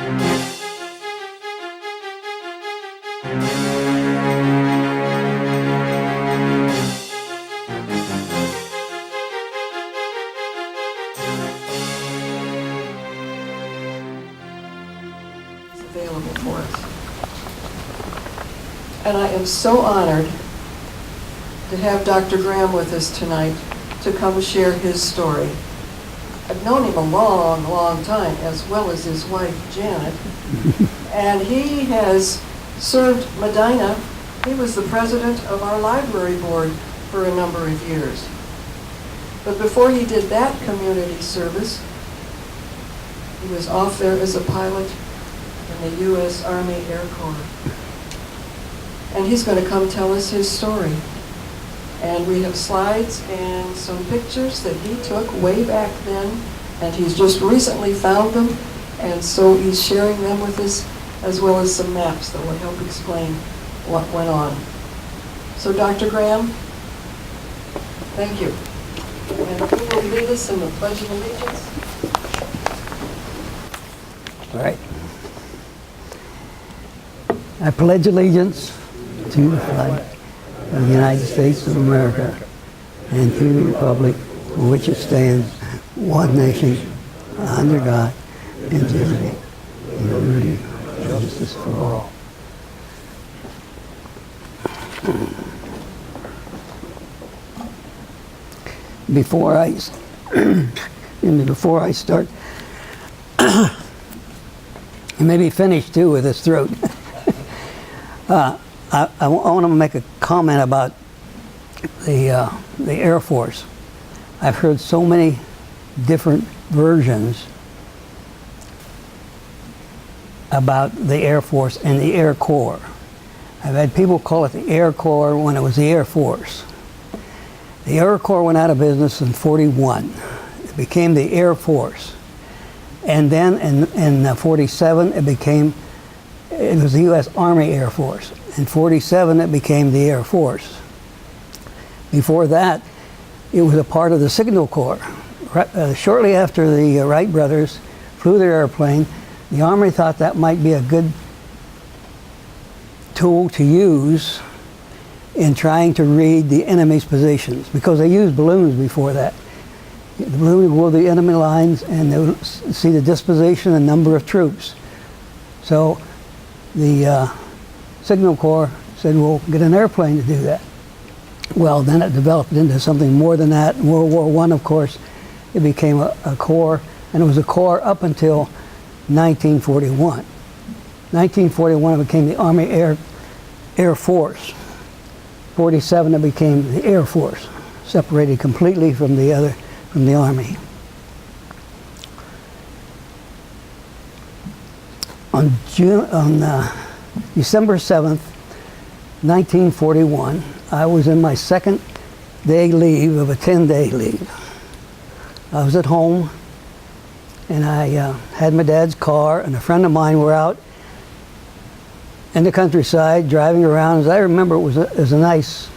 Available for us. And I am so honored to have Dr. Graham with us tonight to come share his story. I've known him a long, long time, as well as his wife, Janet. And he has served Medina. He was the president of our library board for a number of years. But before he did that community service, he was off there as a pilot in the U.S. Army Air Corps. And he's going to come tell us his story. And we have slides and some pictures that he took way back then, and he's just recently found them, and so he's sharing them with us, as well as some maps that will help explain what went on. So Dr. Graham, thank you. And who will lead us in the Pledge of Allegiance? All right. I pledge allegiance to the flag of the United States of America and to the republic for which it stands, one nation, under God, indivisible, with liberty and justice for all. Before I start, and maybe finish too with this throat. I want to make a comment about the Air Force. I've heard so many different versions about the Air Force and the Air Corps. I've had people call it the Air Corps when it was the Air Force. The Air Corps went out of business in '41. It became the Air Force. And then in '47, it was the U.S. Army Air Force. In '47, it became the Air Force. Before that, it was a part of the Signal Corps. Shortly after the Wright brothers flew their airplane, the Army thought that might be a good tool to use in trying to read the enemy's positions, because they used balloons before that. The balloon would go the enemy lines and they would see the disposition and number of troops. So the Signal Corps said, we'll get an airplane to do that. Well, then it developed into something more than that. In World War I, of course, it became a corps, and it was a corps up until 1941. 1941, it became the Army Air Force. '47, it became the Air Force, separated completely from the Army. On December 7th, 1941, I was in my second day leave of a 10-day leave. I was at home, and I had my dad's car, and a friend of mine were out in the countryside driving around. As I remember, it was a nice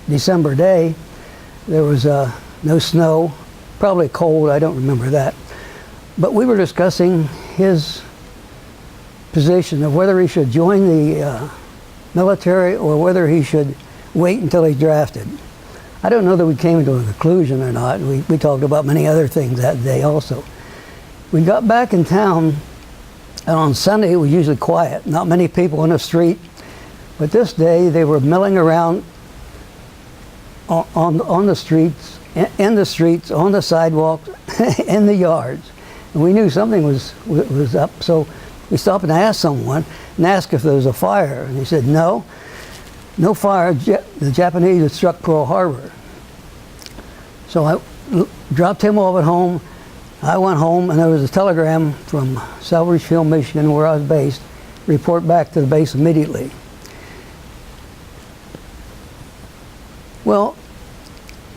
December day. There was no snow, probably cold, I don't remember that. But we were discussing his position of whether he should join the military or whether he should wait until he's drafted. I don't know that we came to a conclusion or not. We talked about many other things that day also. We got back in town, and on Sunday it was usually quiet, not many people in the street. But this day they were milling around on the streets, in the streets, on the sidewalks, in the yards. And we knew something was up, so we stopped and asked someone and asked if there was a fire. And he said, no fire. The Japanese had struck Pearl Harbor. So I dropped him off at home. I went home, and there was a telegram from Selvidge Field, Michigan, where I was based. Report back to the base immediately. Well,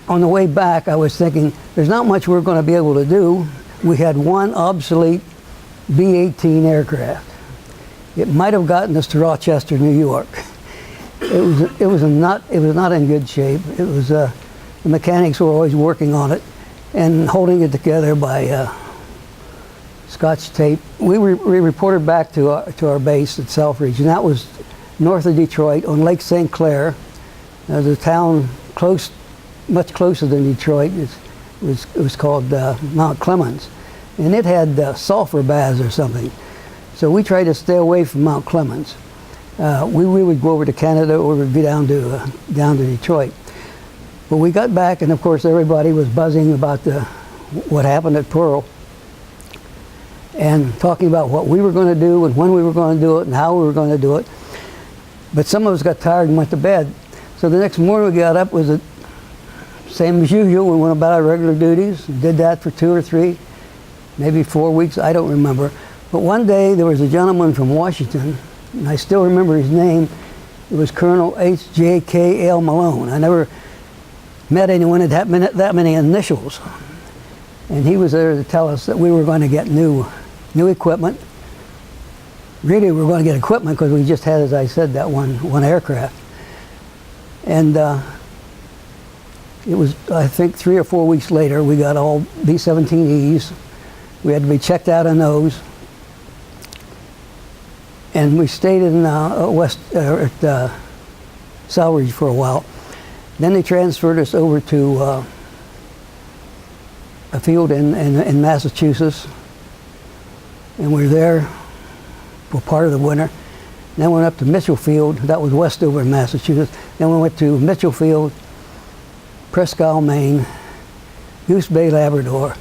on the way back, I was thinking, there's not much we're going to be able to do. We had one obsolete B-18 aircraft. It might have gotten us to Rochester, New York. It was not in good shape. It was the mechanics were always working on it and holding it together by Scotch tape. We reported back to our base at Selfridge, and that was north of Detroit on Lake St. Clair. There's a town much closer than Detroit. It was called Mount Clemens, and it had sulfur baths or something. So we tried to stay away from Mount Clemens. We would go over to Canada or we'd be down to Detroit. But we got back, and of course everybody was buzzing about what happened at Pearl, and talking about what we were going to do and when we were going to do it and how we were going to do it. But some of us got tired and went to bed. So the next morning we got up, was the same as usual. We went about our regular duties, did that for 2 or 3, maybe 4 weeks, I don't remember. But one day there was a gentleman from Washington, and I still remember his name. It was Colonel H.J.K.L. Malone. I never met anyone that had that many initials. And he was there to tell us that we were going to get new equipment. Really, we were going to get equipment because we just had, as I said, that one aircraft. And it was, I think, 3 or 4 weeks later, we got all B-17Es. We had to be checked out on those. And we stayed in at Selfridge for a while. Then they transferred us over to a field in Massachusetts, and we were there for part of the winter. Then we went up to Mitchell Field, that was Westover in Massachusetts. Then we went to Mitchell Field, Presque Isle, Maine, Goose Bay, Labrador,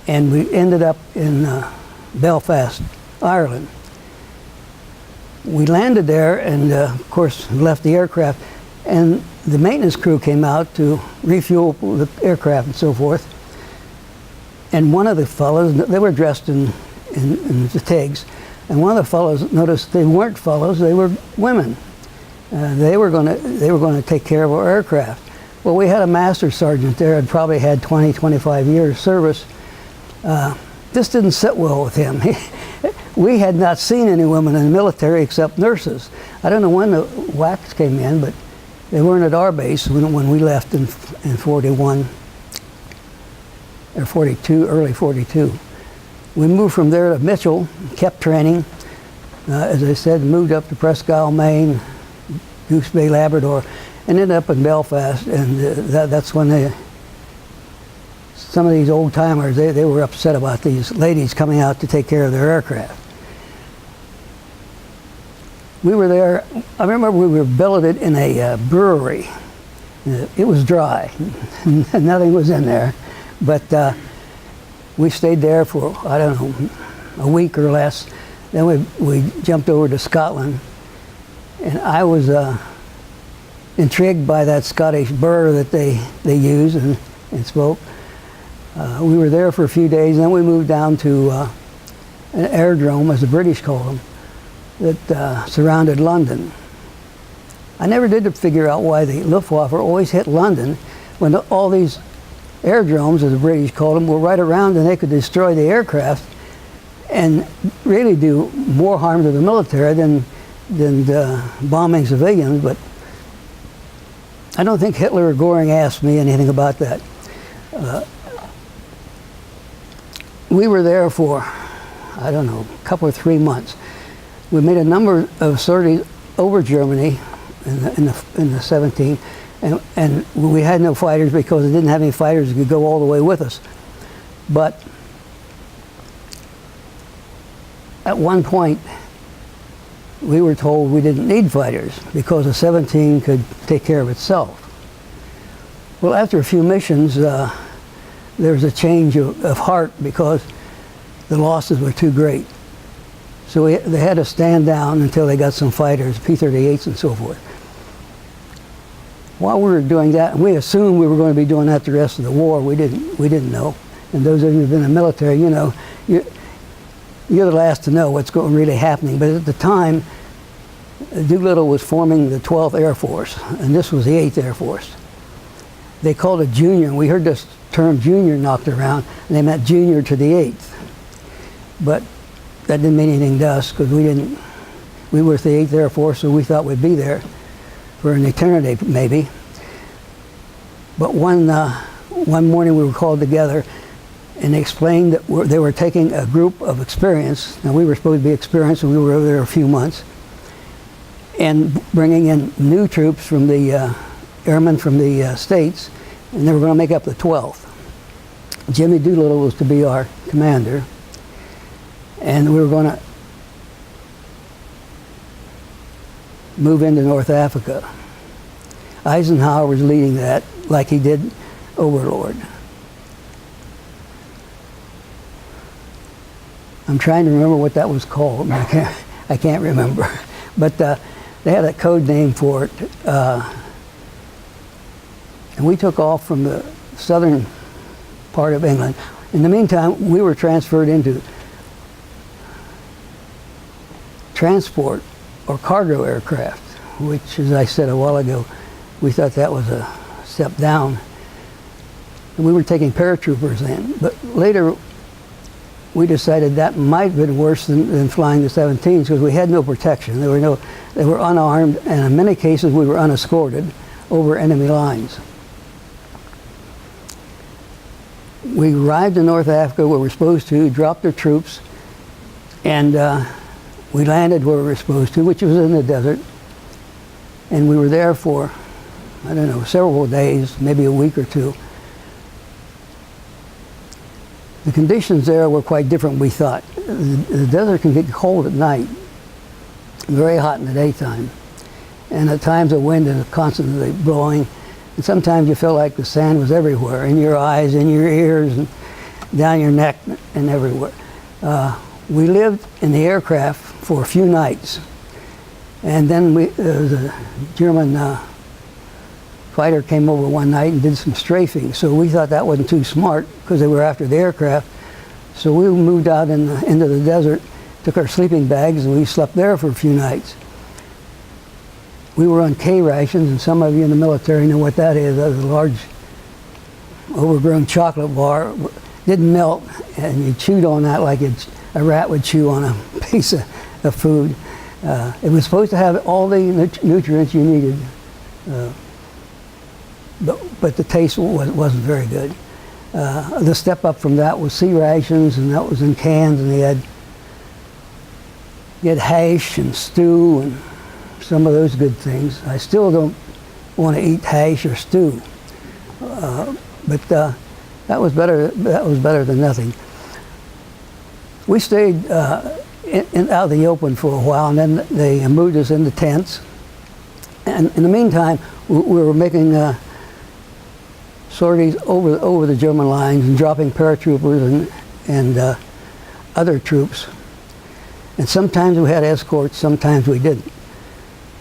and we ended up in Belfast, Ireland. We landed there and, of course, left the aircraft, and the maintenance crew came out to refuel the aircraft and so forth. And one of the fellows, they were dressed in the tags, and one of the fellows noticed they weren't fellows, they were women. They were going to take care of our aircraft. Well, we had a master sergeant there, had probably had 20, 25 years service. This didn't sit well with him. We had not seen any women in the military except nurses. I don't know when the WACs came in, but they weren't at our base when we left in 41 or 42, early 42. We moved from there to Mitchell, kept training. As I said, moved up to Presque Isle, Maine, Goose Bay, Labrador, and ended up in Belfast. And that's when some of these old timers, they were upset about these ladies coming out to take care of their aircraft. We were there, I remember we were billeted in a brewery. It was dry, nothing was in there. But we stayed there for, I don't know, a week or less. Then we jumped over to Scotland, and I was intrigued by that Scottish burr that they use and spoke. We were there for a few days, and then we moved down to an aerodrome, as the British call them, that surrounded London. I never did figure out why the Luftwaffe always hit London when all these aerodromes, as the British called them, were right around, and they could destroy the aircraft and really do more harm to the military than bombing civilians. But I don't think Hitler or Goring asked me anything about that. We were there for, I don't know, a couple or 3 months. We made a number of sorties over Germany in the 17, and we had no fighters because they didn't have any fighters that could go all the way with us. But at one point, we were told we didn't need fighters because the 17 could take care of itself. Well, after a few missions, there was a change of heart because the losses were too great. So they had to stand down until they got some fighters, P-38s and so forth. While we were doing that, and we assumed we were going to be doing that the rest of the war, we didn't know. And those of you who've been in the military, you know, you're the last to know what's really happening. But at the time, Doolittle was forming the 12th Air Force, and this was the 8th Air Force. They called it junior, and we heard this term junior knocked around, and they meant junior to the 8th. But that didn't mean anything to us because we were the 8th Air Force, so we thought we'd be there for an eternity maybe. But one morning we were called together, and they explained that they were taking a group of experienced, and we were supposed to be experienced, and we were over there a few months, and bringing in new troops from the airmen from the States, and they were going to make up the 12th. Jimmy Doolittle was to be our commander, and we were going to move into North Africa. Eisenhower was leading that like he did Overlord. I'm trying to remember what that was called. I can't remember. But they had a code name for it. And we took off from the southern part of England. In the meantime, we were transferred into transport or cargo aircraft, which, as I said a while ago, we thought that was a step down. And we were taking paratroopers in. But later, we decided that might have been worse than flying the 17s because we had no protection. They were unarmed, and in many cases we were unescorted over enemy lines. We arrived in North Africa where we were supposed to, dropped our troops, and we landed where we were supposed to, which was in the desert. And we were there for, I don't know, several days, maybe a week or two. The conditions there were quite different, we thought. The desert can get cold at night, very hot in the daytime. And at times the wind is constantly blowing. And sometimes you feel like the sand was everywhere, in your eyes, in your ears, and down your neck, and everywhere. We lived in the aircraft for a few nights. And then there was a German fighter came over one night and did some strafing. So we thought that wasn't too smart because they were after the aircraft. So we moved out into the desert, took our sleeping bags, and we slept there for a few nights. We were on K rations, and some of you in the military know what that is. That was a large, overgrown chocolate bar. Didn't melt, and you chewed on that like a rat would chew on a piece of food. It was supposed to have all the nutrients you needed. But the taste wasn't very good. The step up from that was sea rations, and that was in cans, and you had hash and stew and some of those good things. I still don't want to eat hash or stew, but that was better. That was better than nothing. We stayed out of the open for a while, and then they moved us into tents. And in the meantime, we were making sorties over the German lines and dropping paratroopers and other troops. And sometimes we had escorts, sometimes we didn't.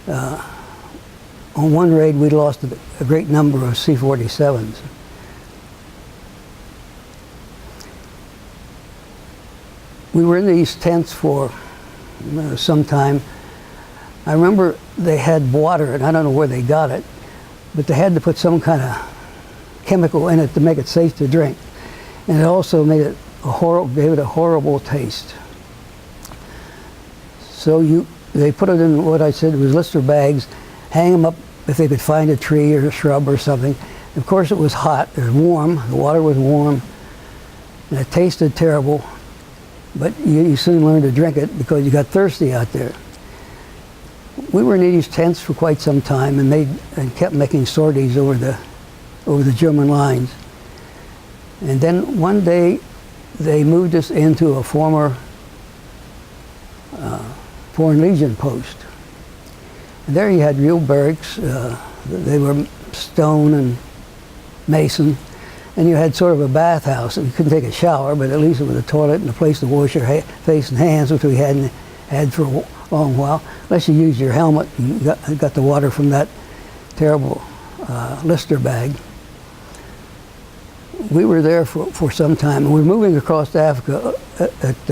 On one raid, we lost a great number of C-47s. We were in these tents for some time. I remember they had water, and I don't know where they got it, but they had to put some kind of chemical in it to make it safe to drink. And it also made it gave it a horrible taste. So they put it in what I said was Lister bags, hang them up if they could find a tree or a shrub or something. Of course it was hot, it was warm, the water was warm, and it tasted terrible, but you soon learned to drink it because you got thirsty out there. We were in these tents for quite some time and kept making sorties over the German lines. And then one day they moved us into a former Foreign Legion post. And there you had real barracks. They were stone and mason. And you had sort of a bathhouse. You couldn't take a shower, but at least it was a toilet and a place to wash your face and hands, which we hadn't had for a long while, unless you used your helmet and got the water from that terrible Lister bag. We were there for some time, and we were moving across Africa at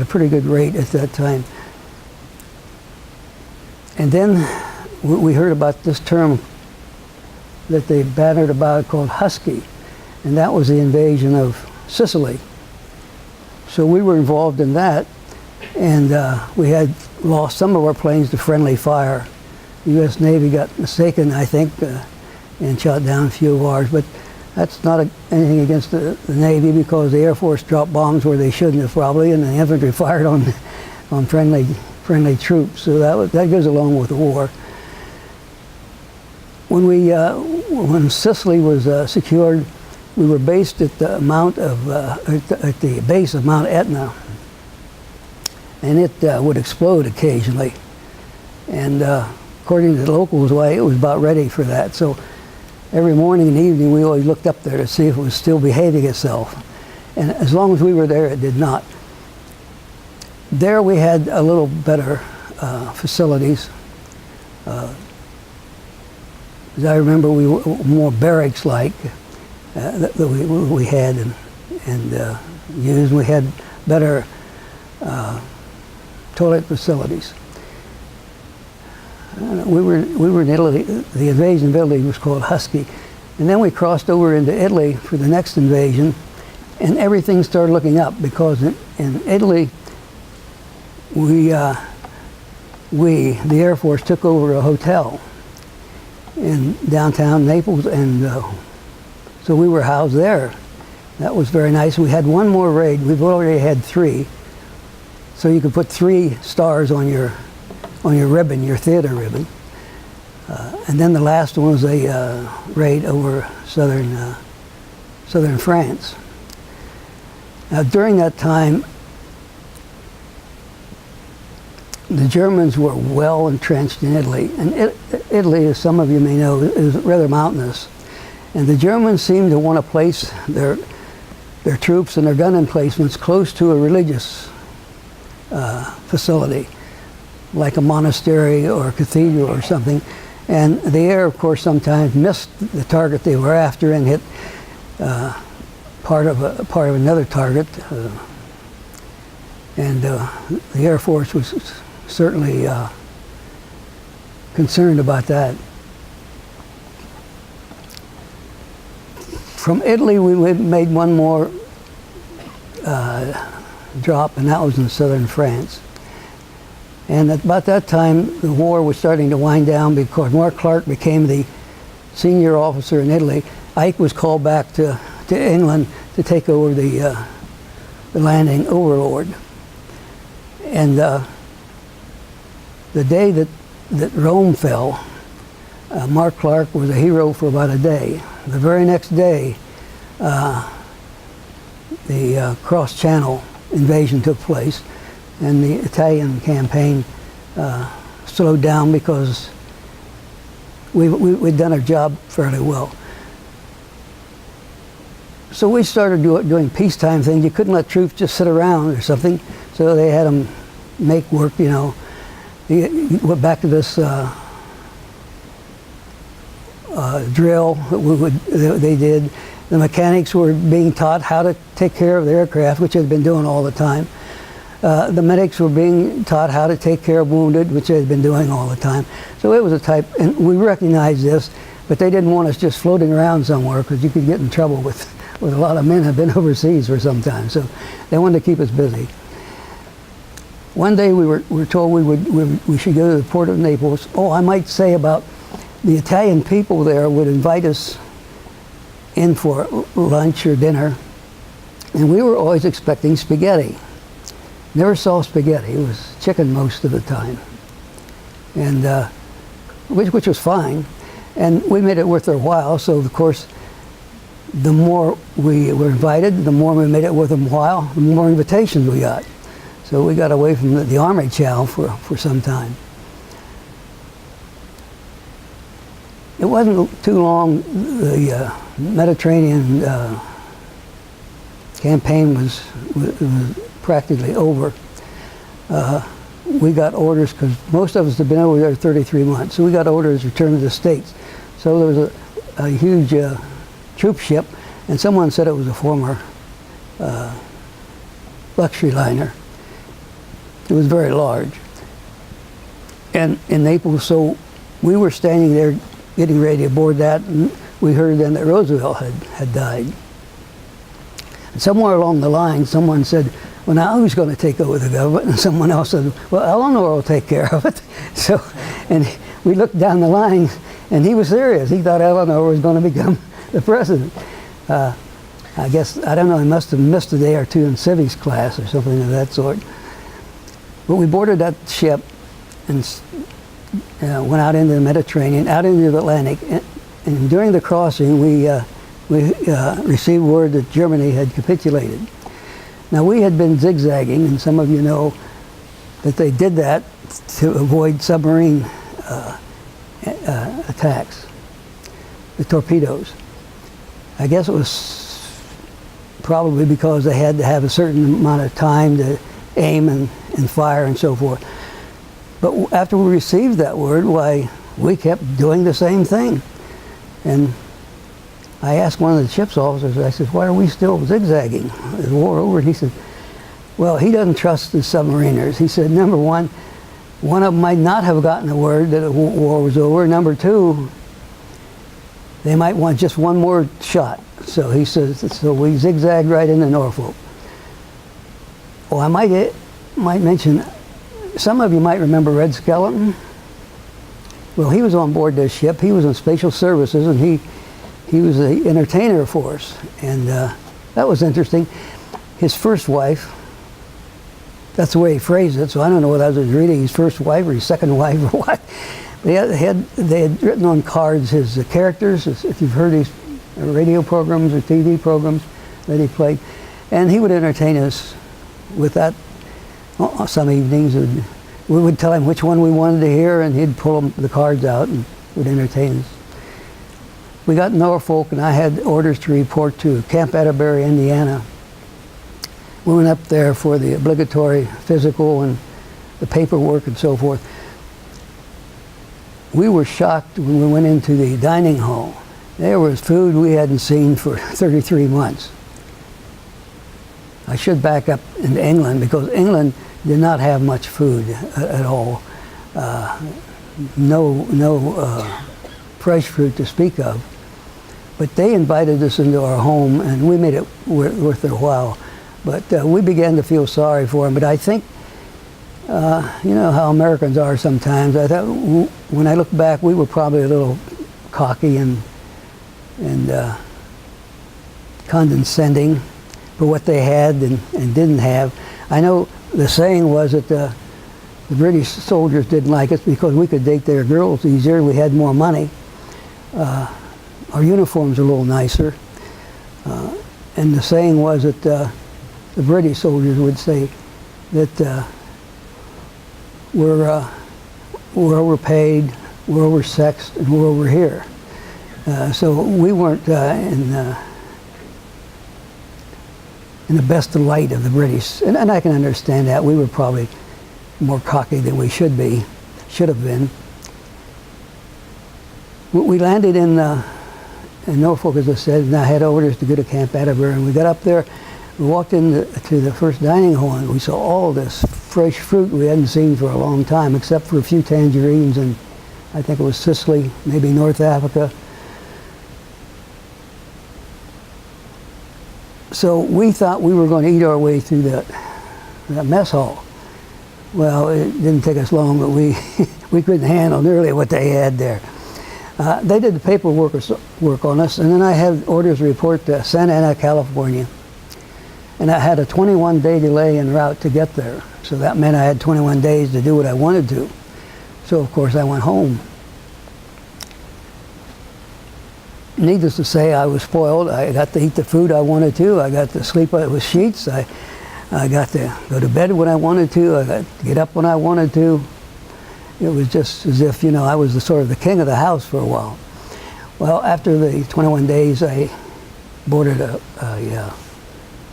a pretty good rate at that time. And then we heard about this term that they bannered about called Husky, and that was the invasion of Sicily. So we were involved in that, and we had lost some of our planes to friendly fire. The U.S. Navy got mistaken, I think, and shot down a few of ours, but That's not anything against the Navy, because the Air Force dropped bombs where they shouldn't have probably, and the infantry fired on friendly troops. So that goes along with the war. When Sicily was secured, we were based at the at the base of Mount Etna, and it would explode occasionally. And according to the locals' way, it was about ready for that. So every morning and evening, we always looked up there to see if it was still behaving itself. And as long as we were there, it did not. There we had a little better facilities. As I remember, we were more barracks-like that we had and used. We had better toilet facilities. We were in Italy. The invasion of Italy was called Husky, and then we crossed over into Italy for the next invasion, and everything started looking up, because in Italy, the Air Force took over a hotel in downtown Naples, and so we were housed there. That was very nice. We had one more raid. We've already had 3, so you could put 3 stars on your ribbon, your theater ribbon. And then the last one was a raid over southern France. Now during that time, the Germans were well entrenched in Italy, and Italy, as some of you may know, is rather mountainous. And the Germans seemed to want to place their troops and their gun emplacements close to a religious facility, like a monastery or a cathedral or something. And the air, of course, sometimes missed the target they were after and hit part of another target. And the Air Force was certainly concerned about that. From Italy, we made one more drop, and that was in southern France. And at about that time, the war was starting to wind down, because Mark Clark became the senior officer in Italy. Ike was called back to England to take over the landing overlord. And the day that Rome fell, Mark Clark was a hero for about a day. The very next day, the cross-channel invasion took place, and the Italian campaign slowed down, because we'd done our job fairly well. So we started doing peacetime things. You couldn't let troops just sit around or something, so they had them make work, you know. You went back to this drill that they did. The mechanics were being taught how to take care of the aircraft, which they'd been doing all the time. The medics were being taught how to take care of wounded, which they'd been doing all the time. So it was a type, and we recognized this, but they didn't want us just floating around somewhere, because you could get in trouble with a lot of men have been overseas for some time. So they wanted to keep us busy. One day we were told we should go to the port of Naples. Oh, I might say about the Italian people there would invite us in for lunch or dinner, and we were always expecting spaghetti. Never saw spaghetti. It was chicken most of the time, and which was fine, and we made it worth their while. So of course, the more we were invited, the more we made it worth their while, the more invitations we got. So we got away from the army chow for some time. It wasn't too long. The Mediterranean campaign was practically over. We got orders, because most of us had been over there 33 months, so we got orders to return to the States. So there was a huge troop ship, and someone said it was a former luxury liner. It was very large. And in Naples, so we were standing there getting ready to board that, and we heard then that Roosevelt had died. And somewhere along the line, someone said, well, now who's going to take over the government? And someone else said, well, Eleanor will take care of it. So, and we looked down the line, and he was serious. He thought Eleanor was going to become the president. I guess, I don't know, I must have missed a day or two in civics class or something of that sort. But we boarded that ship and went out into the Mediterranean, out into the Atlantic. And during the crossing, we received word that Germany had capitulated. Now, we had been zigzagging, and some of you know that they did that to avoid submarine attacks, the torpedoes. I guess it was probably because they had to have a certain amount of time to aim and fire and so forth. But after we received that word, why, we kept doing the same thing. And I asked one of the ship's officers, I said, why are we still zigzagging? Is the war over? And he said, well, he doesn't trust the submariners. He said, number one of them might not have gotten the word that the war was over. Number two, they might want just one more shot. So he says, so we zigzagged right into Norfolk. Oh, I might mention, some of you might remember Red Skeleton. Well, he was on board this ship. He was in Spatial Services, and he was the entertainer for us. And that was interesting. His first wife, that's the way he phrased it, so I don't know whether I was reading his first wife or his second wife or what. They had written on cards his characters, if you've heard his radio programs or TV programs that he played. And he would entertain us with that some evenings. And we would tell him which one we wanted to hear, and he'd pull the cards out and would entertain us. We got Norfolk, and I had orders to report to Camp Atterbury, Indiana. We went up there for the obligatory physical and the paperwork and so forth. We were shocked when we went into the dining hall. There was food we hadn't seen for 33 months. I should back up into England, because England did not have much food at all. No fresh fruit to speak of. But they invited us into our home, and we made it worth their while. But we began to feel sorry for them. But I think, you know how Americans are sometimes. I thought, when I look back, we were probably a little cocky and condescending for what they had and didn't have. I know the saying was that the British soldiers didn't like us because we could date their girls easier. We had more money. Our uniforms were a little nicer. And the saying was that the British soldiers would say that we're overpaid, we're oversexed, and we're over here. So we weren't in the best light of the British, and I can understand that. We were probably more cocky than we should have been. We landed in Norfolk, as I said, and I had orders to go to Camp Atterbury. And we got up there, we walked into the first dining hall, and we saw all this fresh fruit we hadn't seen for a long time, except for a few tangerines, and I think it was Sicily, maybe North Africa. So we thought we were going to eat our way through that mess hall. Well, it didn't take us long, but we couldn't handle nearly what they had there. They did the paperwork on us, and then I had orders to report to Santa Ana, California. And I had a 21-day delay en route to get there. So that meant I had 21 days to do what I wanted to. So, of course, I went home. Needless to say, I was spoiled. I got to eat the food I wanted to. I got to sleep with sheets. I got to go to bed when I wanted to. I got to get up when I wanted to. It was just as if, you know, I was sort of the king of the house for a while. Well, after the 21 days, I boarded a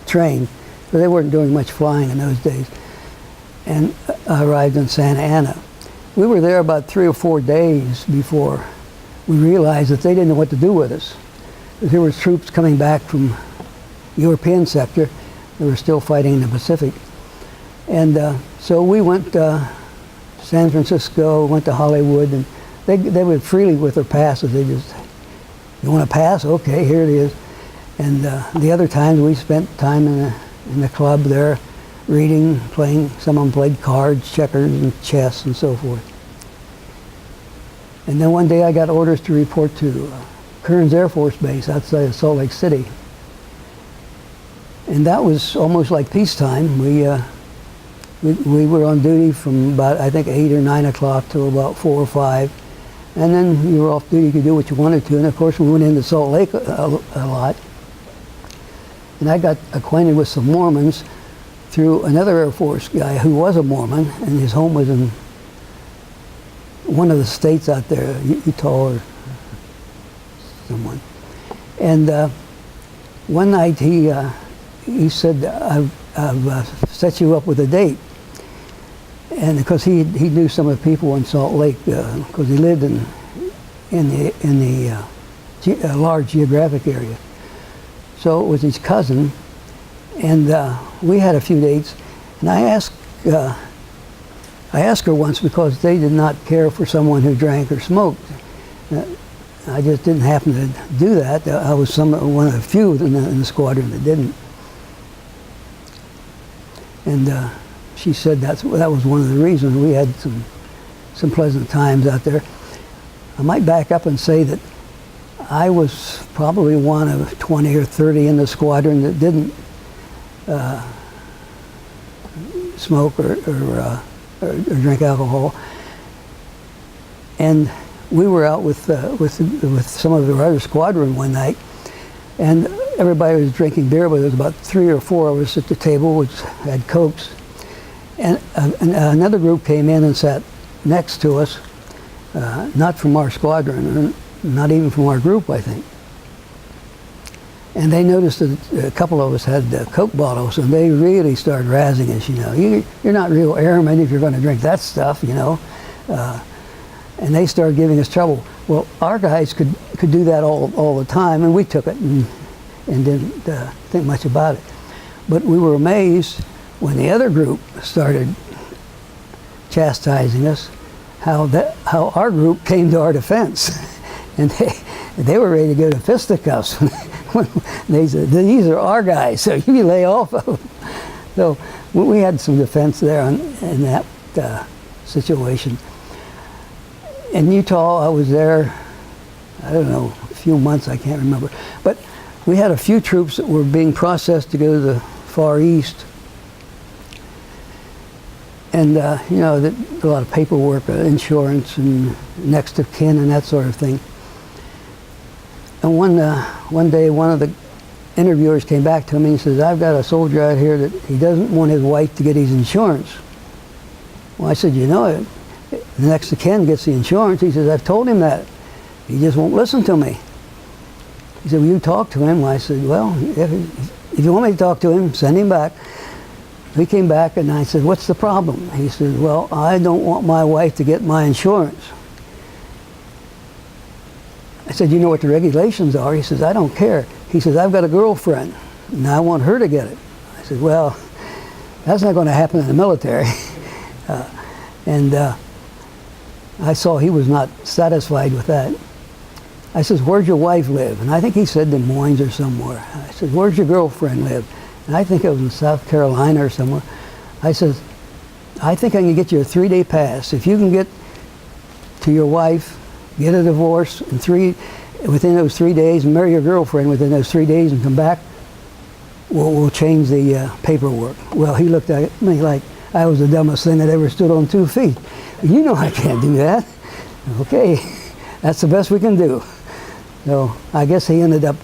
train, because they weren't doing much flying in those days, and I arrived in Santa Ana. We were there about 3 or 4 days before we realized that they didn't know what to do with us. There were troops coming back from the European sector. They were still fighting in the Pacific. And so we went to San Francisco, went to Hollywood, and they would freely with their passes. They just, you want to pass? Okay, here it is. And the other times we spent time in the club there, reading, playing. Some of them played cards, checkers, and chess, and so forth. And then one day I got orders to report to Kearns Air Force Base outside of Salt Lake City. And that was almost like peacetime. We were on duty from about, I think, 8 or 9 o'clock till about 4 or 5. And then you were off duty, you could do what you wanted to. And of course, we went into Salt Lake a lot. And I got acquainted with some Mormons through another Air Force guy who was a Mormon, and his home was in one of the states out there, Utah or someone. And one night he said, I've set you up with a date. And because he knew some of the people in Salt Lake, because he lived in the large geographic area. So it was his cousin, and we had a few dates. And I asked her once, because they did not care for someone who drank or smoked. I just didn't happen to do that. I was one of the few in the squadron that didn't. And she said that was one of the reasons. We had some pleasant times out there. I might back up and say that I was probably one of 20 or 30 in the squadron that didn't smoke or drink alcohol. And we were out with some of the other squadron one night, and everybody was drinking beer, but there was about 3 or 4 of us at the table, which had Cokes. And another group came in and sat next to us, not from our squadron, or not even from our group, I think. And they noticed that a couple of us had Coke bottles, and they really started razzing us, you know. You're not real airmen if you're going to drink that stuff, you know. And they started giving us trouble. Well, our guys could do that all the time, and we took it and didn't think much about it. But we were amazed when the other group started chastising us, how our group came to our defense. And they were ready to go to fisticuffs. They said, these are our guys, so you lay off of them. So we had some defense there in that situation. In Utah, I was there, I don't know, a few months, I can't remember. But we had a few troops that were being processed to go to the Far East. And, you know, a lot of paperwork, insurance, and next of kin, and that sort of thing. And one day, one of the interviewers came back to me and says, I've got a soldier out here that he doesn't want his wife to get his insurance. Well, I said, you know, the next of kin gets the insurance. He says, I've told him that. He just won't listen to me. He said, will you talk to him? Well, I said, well, if you want me to talk to him, send him back. He came back, and I said, what's the problem? He said, well, I don't want my wife to get my insurance. I said, you know what the regulations are? He says, I don't care. He says, I've got a girlfriend, and I want her to get it. I said, well, that's not going to happen in the military. I saw he was not satisfied with that. I says, where'd your wife live? And I think he said Des Moines or somewhere. I said, where's your girlfriend live? And I think it was in South Carolina or somewhere. I says, I think I can get you a 3-day pass. If you can get to your wife, get a divorce within those 3 days, and marry your girlfriend within those 3 days and come back, we'll change the paperwork. Well, he looked at me like I was the dumbest thing that ever stood on 2 feet. You know I can't do that. Okay, that's the best we can do. So I guess he ended up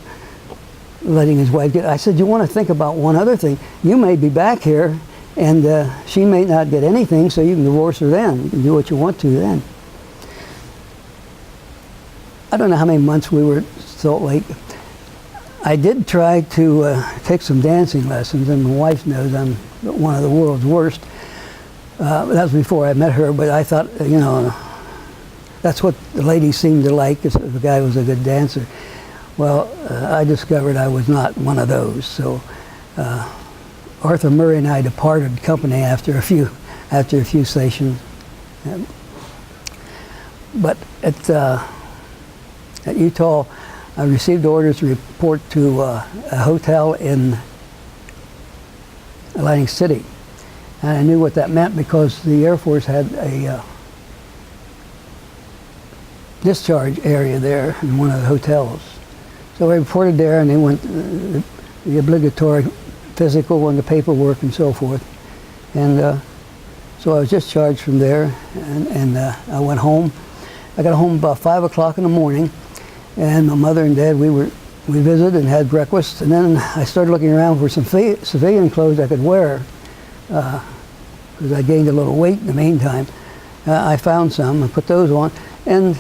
letting his wife get. I said, you want to think about one other thing. You may be back here, and she may not get anything, so you can divorce her then. You can do what you want to then. I don't know how many months we were at Salt Lake. I did try to take some dancing lessons, and my wife knows I'm one of the world's worst. That was before I met her, but I thought, you know, that's what the ladies seemed to like, if the guy was a good dancer. Well, I discovered I was not one of those. So Arthur Murray and I departed company after a few stations. But at Utah, I received orders to report to a hotel in Atlantic City. And I knew what that meant because the Air Force had a discharge area there in one of the hotels. So I reported there, and they went the obligatory physical and the paperwork and so forth. And so I was discharged from there, and I went home. I got home about 5 o'clock in the morning, and my mother and dad, we visited and had breakfast, and then I started looking around for some civilian clothes I could wear, because I gained a little weight in the meantime. I found some, I put those on, and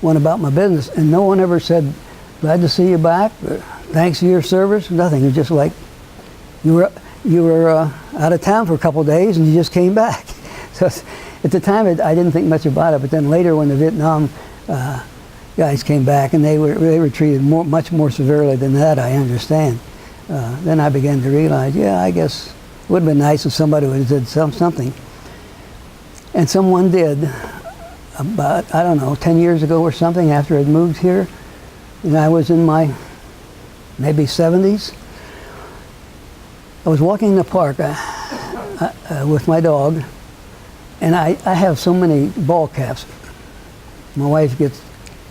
went about my business, and no one ever said, "Glad to see you back," or "Thanks for your service," nothing. It was just like, you were out of town for a couple of days and you just came back. So at the time I didn't think much about it, but then later when the Vietnam guys came back, and they were treated much more severely than that, I understand. Then I began to realize, yeah, I guess it would have been nice if somebody would have did something. And someone did about, I don't know, 10 years ago or something, after I'd moved here, and I was in my maybe 70s. I was walking in the park with my dog, and I have so many ball caps. My wife gets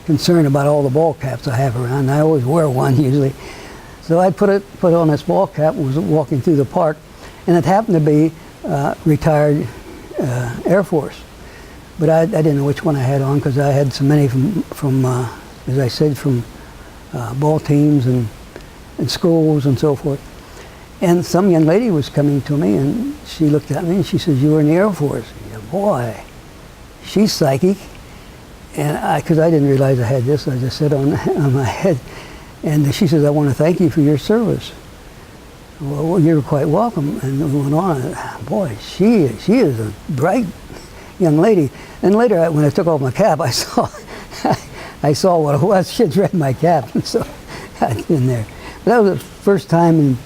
concerned about all the ball caps I have around, and I always wear one usually. So I put on this ball cap and was walking through the park, and it happened to be retired Air Force. But I didn't know which one I had on, because I had so many from as I said, from ball teams and schools and so forth. And some young lady was coming to me, and she looked at me and she says, "You were in the Air Force." Yeah, boy, she's psychic. And because I didn't realize I had this, I just said on my head. And she says, "I want to thank you for your service." Well, you're quite welcome. And we went on. Boy, she is a bright young lady. And later, when I took off my cap, I saw what it was. She had read my cap, and so I'd been there. But that was the first time, and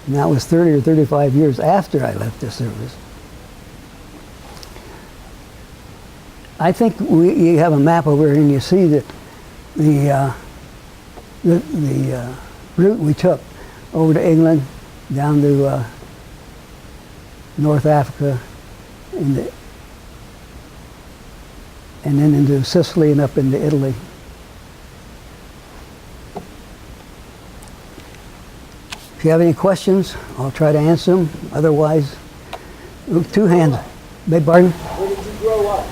that was 30 or 35 years after I left the service. I think you have a map over here, and you see that the route we took over to England, down to North Africa, and then into Sicily and up into Italy. If you have any questions, I'll try to answer them. Otherwise, two hands. Beg pardon? Where did you grow up?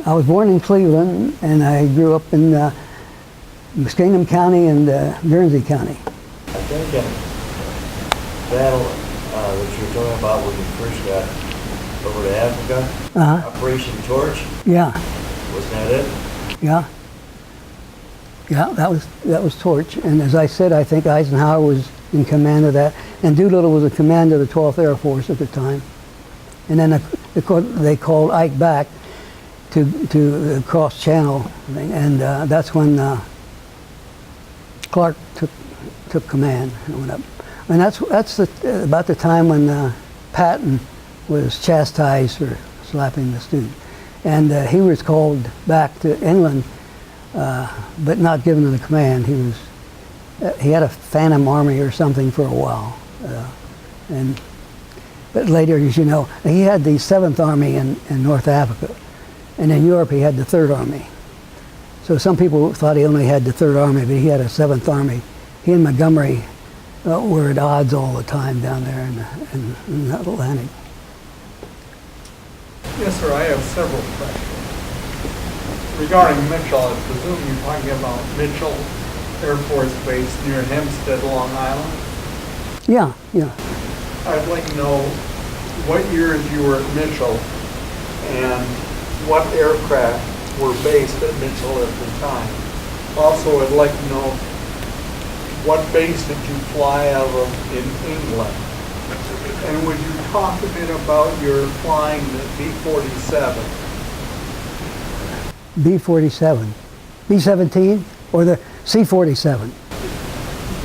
I was born in Cleveland, and I grew up in Muskingum County and Guernsey County. I think in battle that you were talking about when you first got over to Africa, Operation Torch. Yeah. Wasn't that it? Yeah. Yeah, that was Torch. And as I said, I think Eisenhower was in command of that, and Doolittle was in command of the 12th Air Force at the time. And then they called Ike back to cross channel thing, and that's when Clark took command and went up. And that's about the time when Patton was chastised for slapping the student, and he was called back to England, but not given the command. He had a phantom army or something for a while, but later, as you know, he had the 7th Army in North Africa, and in Europe he had the 3rd Army. So some people thought he only had the 3rd Army, but he had a 7th Army. He and Montgomery were at odds all the time down there in the Atlantic. Yes, sir, I have several questions. Regarding Mitchell, I presume you're talking about Mitchell Air Force Base near Hempstead, Long Island? Yeah, yeah. I'd like to know what years you were at Mitchell and what aircraft were based at Mitchell at the time. Also, I'd like to know what base did you fly out of in England? And would you talk a bit about your flying the B-47? B-47. B-17 or the C-47?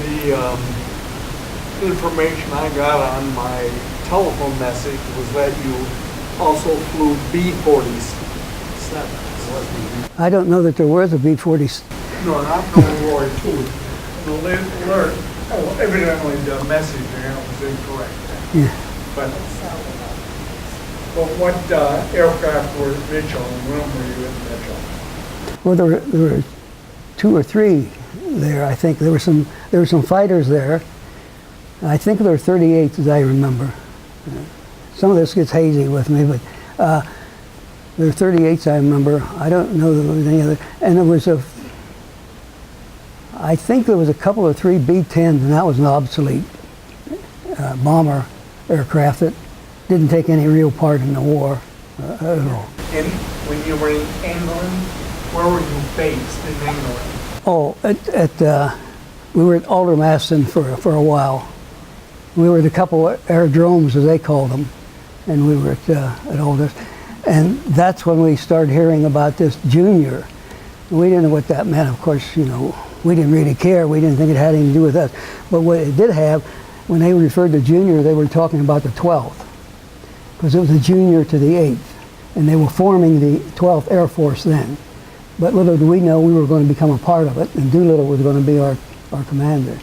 The information I got on my telephone message was that you also flew B-47. I don't know that there was a B-47. No, not World War II. Evidently the message there was incorrect. Yeah. But what aircraft were at Mitchell and when were you in Mitchell? Well, there were 2 or 3 there. I think there were some fighters there. I think there were 38s as I remember. Some of this gets hazy with me, but there were 38s I remember. I don't know that there was any other. And there was I think there was a couple of 3 B-10s, and that was an obsolete bomber aircraft that didn't take any real part in the war at all. And when you were in England, where were you based in England? Oh, we were at Aldermaston for a while. We were at a couple of aerodromes, as they called them, and we were at Alders. And that's when we started hearing about this junior. We didn't know what that meant. Of course, you know, we didn't really care. We didn't think it had anything to do with us. But what it did have, when they referred to junior, they were talking about the 12th, because it was a junior to the 8th, and they were forming the 12th Air Force then. But little did we know we were going to become a part of it, and Doolittle was going to be our commander.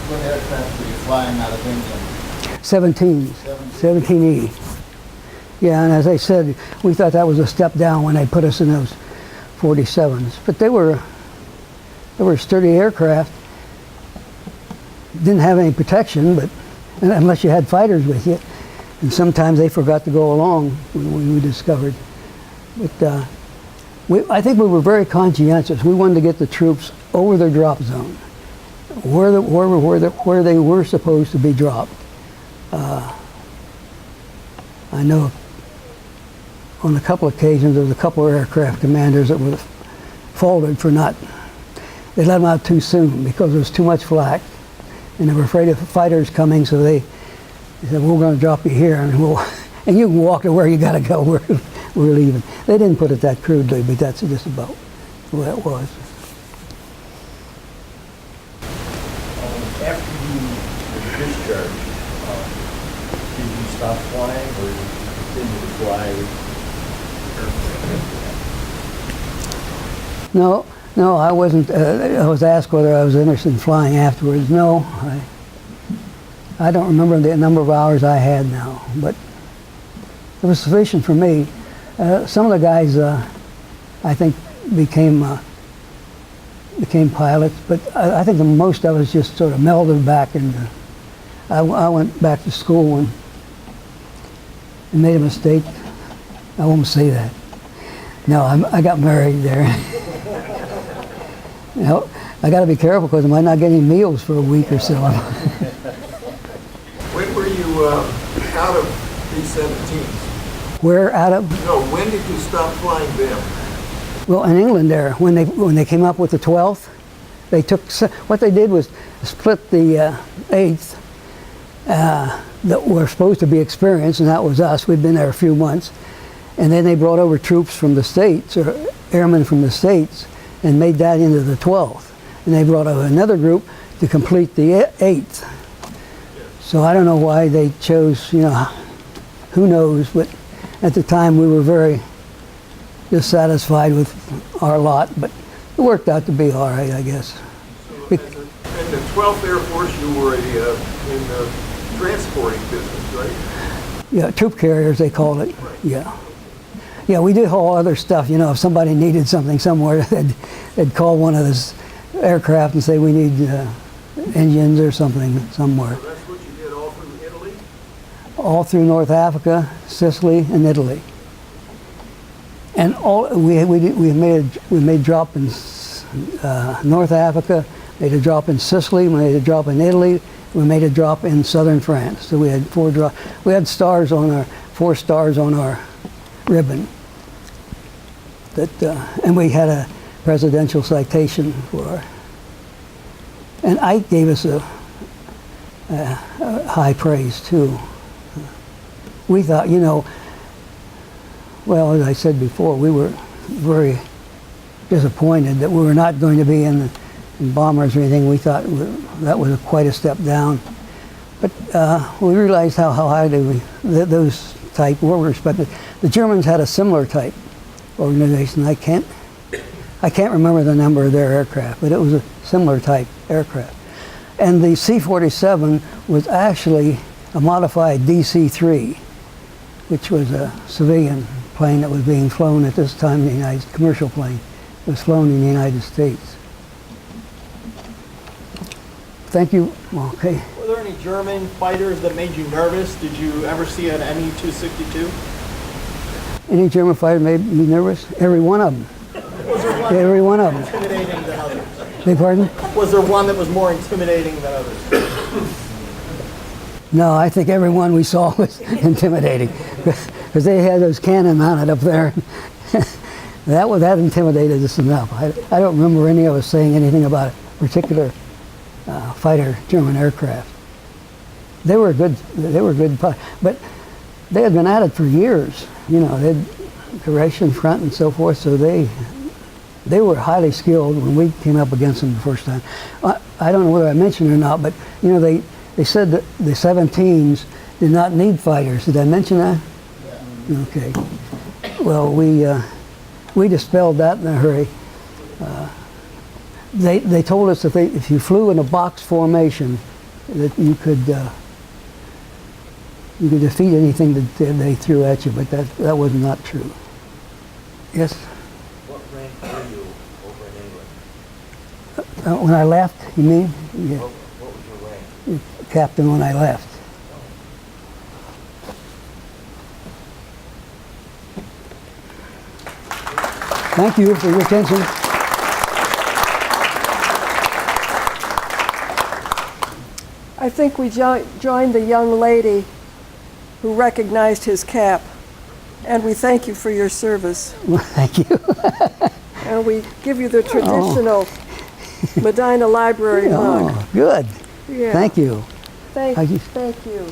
What aircraft were you flying out of England? 17E. Yeah, and as I said, we thought that was a step down when they put us in those 47s. But they were sturdy aircraft. Didn't have any protection, but unless you had fighters with you. And sometimes they forgot to go along, we discovered. But I think we were very conscientious. We wanted to get the troops over their drop zone, where they were supposed to be dropped. I know on a couple of occasions there was a couple of aircraft commanders that were faulted for not, they let them out too soon because there was too much flak, and they were afraid of fighters coming, so they said, we're going to drop you here, and you can walk to where you got to go. We're leaving. They didn't put it that crudely, but that's just about the way it was. After you were discharged, did you stop flying or did you continue to fly? No, I wasn't. I was asked whether I was interested in flying afterwards. No, I don't remember the number of hours I had now, but it was sufficient for me. Some of the guys, I think, became pilots, but I think the most of us just sort of melded back into. I went back to school and made a mistake. I won't say that. No, I got married there. You know, I got to be careful because I might not get any meals for a week or so. When were you out of B-17s? Where out of? No, when did you stop flying them? Well, in England there, when they came up with the 12th, they took, what they did was split the 8th that were supposed to be experienced, and that was us. We'd been there a few months. And then they brought over troops from the States, or airmen from the States, and made that into the 12th. And they brought over another group to complete the 8th. So I don't know why they chose, you know, who knows, but at the time we were very dissatisfied with our lot, but it worked out to be all right, I guess. So in the 12th Air Force, you were in the transporting business, right? Yeah, troop carriers, they called it. Right. Yeah. Yeah, we did all other stuff. You know, if somebody needed something somewhere, they'd call one of those aircraft and say, we need engines or something somewhere. So that's what you did all through Italy? All through North Africa, Sicily, and Italy. And we made a drop in North Africa, made a drop in Sicily, made a drop in Italy, we made a drop in southern France. So we had 4 drops. We had stars on 4 stars on our ribbon. And we had a presidential citation for, and Ike gave us a high praise too. We thought, you know, well, as I said before, we were very disappointed that we were not going to be in bombers or anything. We thought that was quite a step down. But we realized how highly those type were respected. The Germans had a similar type organization. I can't remember the number of their aircraft, but it was a similar type aircraft. And the C-47 was actually a modified DC-3, which was a civilian plane that was being flown at this time in the United States, commercial plane was flown in the United States. Thank you. Okay. Were there any German fighters that made you nervous? Did you ever see an Me-262? Any German fighter made me nervous? Every one of them. Was there one Every one of them. intimidating than others? Beg pardon? Was there one that was more intimidating than others? No, I think every one we saw was intimidating because they had those cannon mounted up there. that intimidated us enough. I don't remember any of us saying anything about a particular fighter German aircraft. They were good, but they had been at it for years. You know, they'd Croatian front and so forth, so they were highly skilled when we came up against them the first time. I don't know whether I mentioned it or not, but you know, they said that the 17s did not need fighters. Did I mention that? Yeah. Okay. Well, we dispelled that in a hurry. They told us that if you flew in a box formation, that you could defeat anything that they threw at you, but that was not true. Yes? What rank were you over in England? When I left, you mean? Yeah. What was your rank? Captain when I left. Thank you for your attention. I think we joined the young lady who recognized his cap, and we thank you for your service. Well, thank you. And we give you the traditional Medina Library mug. Oh, good. Yeah. Thank you. Thank you. you.